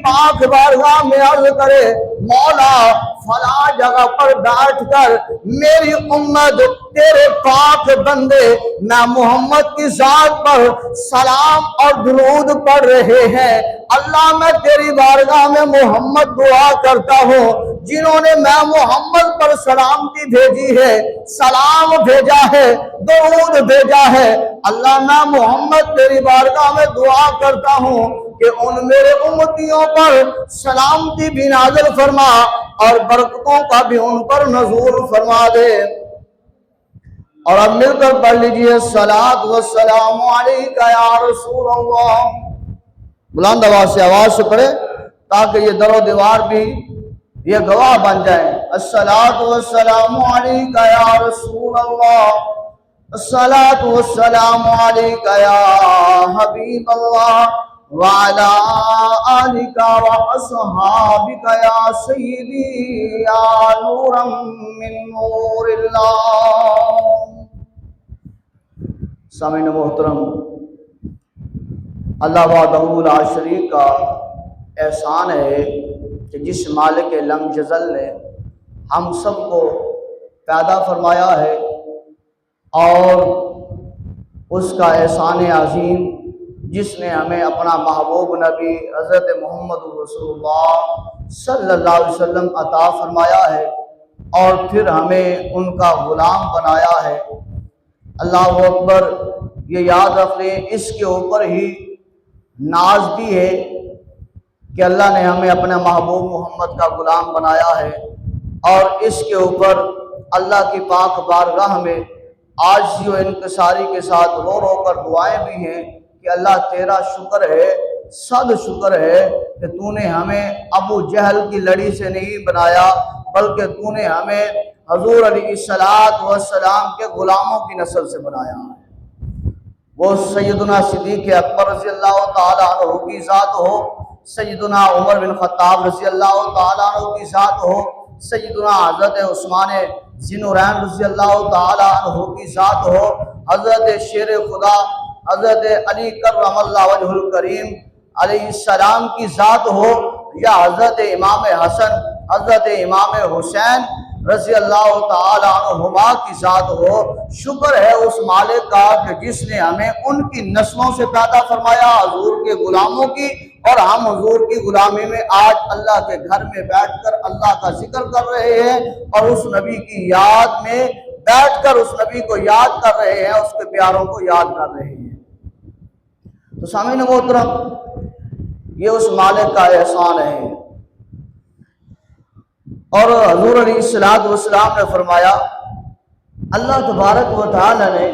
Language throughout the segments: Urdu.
پاک بارگاہ میں عرض کرے مولا فلاں جگہ پر بیٹھ کر میری امت تیرے پاک بندے میں محمد کی ذات پر سلام اور درود پڑھ رہے ہیں، اللہ میں تیری بارگاہ میں محمد دعا کرتا ہوں جنہوں نے میں محمد پر سلامتی بھیجی ہے، سلام بھیجا ہے، درود بھیجا ہے، اللہ میں محمد تیری بارگاہ میں دعا کرتا ہوں کہ ان میرے امتیوں پر سلامتی بھی نازل فرما اور برکتوں کا بھی ان پر نزول فرما دے۔ اور اب مل کر پڑھ لیجئے الصلاۃ والسلام علیکہ یا رسول اللہ، بلند آواز سے پڑھے تاکہ یہ در و دیوار بھی یہ گواہ بن جائیں۔ الصلاۃ والسلام علیکہ یا رسول اللہ، الصلاۃ والسلام علیکہ یا حبیب اللہ وعلی آلک واصحابک یا سیدی یا نورا من نور اللہ۔ سامعین محترم، اللہ وحدہ لا شریک کا احسان ہے کہ جس مالک لم یزل نے ہم سب کو پیدا فرمایا ہے، اور اس کا احسان عظیم جس نے ہمیں اپنا محبوب نبی حضرت محمد رسول اللہ صلی اللہ علیہ وسلم عطا فرمایا ہے اور پھر ہمیں ان کا غلام بنایا ہے۔ اللہ اکبر، یہ یاد رکھ لیں اس کے اوپر ہی ناز بھی ہے کہ اللہ نے ہمیں اپنے محبوب محمد کا غلام بنایا ہے، اور اس کے اوپر اللہ کی پاک بارگاہ میں عاجزی و انکساری کے ساتھ رو رو کر دعائیں بھی ہیں کہ اللہ تیرا شکر ہے، صد شکر ہے کہ تو نے ہمیں ابو جہل کی لڑی سے نہیں بنایا، بلکہ تو نے ہمیں حضور علیہ السلام کے غلاموں کی نسل سے بنایا ہے۔ وہ سیدنا صدیق اکبر رضی اللہ تعالیٰ عنہ کی ذات ہو، سیدنا عمر بن خطاب رضی اللہ تعالیٰ عنہ کی ذات ہو، سیدنا حضرت عثمان ذی نورین رضی اللہ تعالیٰ عنہ کی ذات ہو، حضرت شیر خدا حضرت علی کرم اللہ وجہ الکریم علیہ السلام کی ذات ہو، یا حضرت امام حسن حضرت امام حسین رضی اللہ تعالیٰ عنہما کی ذات ہو، شکر ہے اس مالک کا کہ جس نے ہمیں ان کی نسلوں سے پیدا فرمایا، حضور کے غلاموں کی، اور ہم حضور کی غلامی میں آج اللہ کے گھر میں بیٹھ کر اللہ کا ذکر کر رہے ہیں، اور اس نبی کی یاد میں بیٹھ کر اس نبی کو یاد کر رہے ہیں، اس کے پیاروں کو یاد کر رہے ہیں۔ تو سامعین محترم، یہ اس مالک کا احسان ہے۔ اور حضور علیہ السلام نے فرمایا، اللہ تبارک و تعالی نے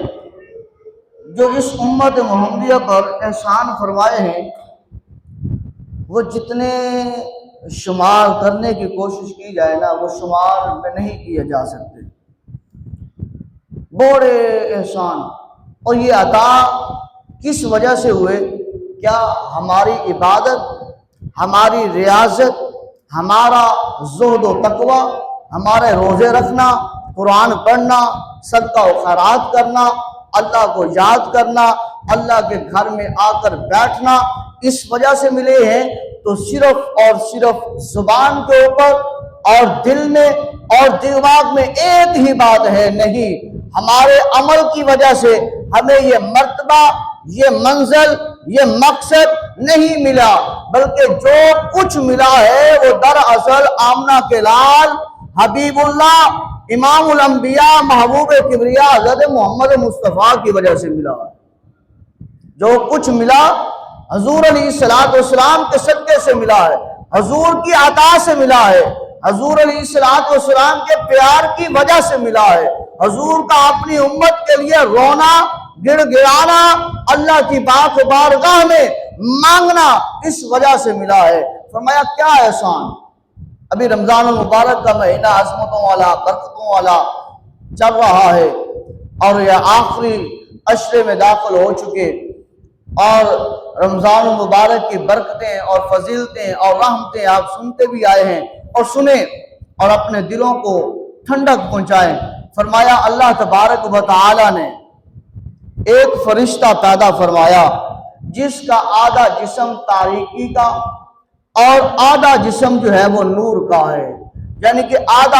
جو اس امت محمدیہ پر احسان فرمائے ہیں وہ جتنے شمار کرنے کی کوشش کی جائے نا وہ شمار میں نہیں کیے جا سکتے، بڑے احسان۔ اور یہ عطا کس وجہ سے ہوئے؟ کیا ہماری عبادت، ہماری ریاضت، ہمارا زہد و تقوی، ہمارے روزے رکھنا، قرآن پڑھنا، صدقہ و خیرات کرنا، اللہ کو یاد کرنا، اللہ کے گھر میں آ کر بیٹھنا اس وجہ سے ملے ہیں؟ تو صرف اور صرف زبان کے اوپر اور دل میں اور دماغ میں ایک ہی بات ہے، نہیں، ہمارے عمل کی وجہ سے ہمیں یہ مرتبہ، یہ منزل، یہ مقصد نہیں ملا، بلکہ جو کچھ ملا ہے وہ دراصل آمنہ کے لال حبیب اللہ امام الانبیاء محبوب کبریا حضرت محمد مصطفیٰ کی وجہ سے ملا۔ جو کچھ ملا حضور علیہ السلام کے صدقے سے ملا ہے، حضور کی عطا سے ملا ہے، حضور علیہ السلام کے پیار کی وجہ سے ملا ہے، حضور کا اپنی امت کے لیے رونا، گڑ گڑانا، اللہ کی پاک بارگاہ میں مانگنا اس وجہ سے ملا ہے۔ فرمایا کیا احسان؟ ابھی رمضان المبارک کا مہینہ عظمتوں والا، برکتوں والا چل رہا ہے، اور یہ آخری عشرے میں داخل ہو چکے، اور رمضان المبارک کی برکتیں اور فضیلتیں اور رحمتیں آپ سنتے بھی آئے ہیں، اور سنیں اور اپنے دلوں کو ٹھنڈک پہنچائیں۔ فرمایا اللہ تبارک و تعالی نے ایک فرشتہ پیدا فرمایا جس کا آدھا جسم تاریکی کا اور آدھا جسم جو ہے وہ نور کا ہے، یعنی کہ آدھا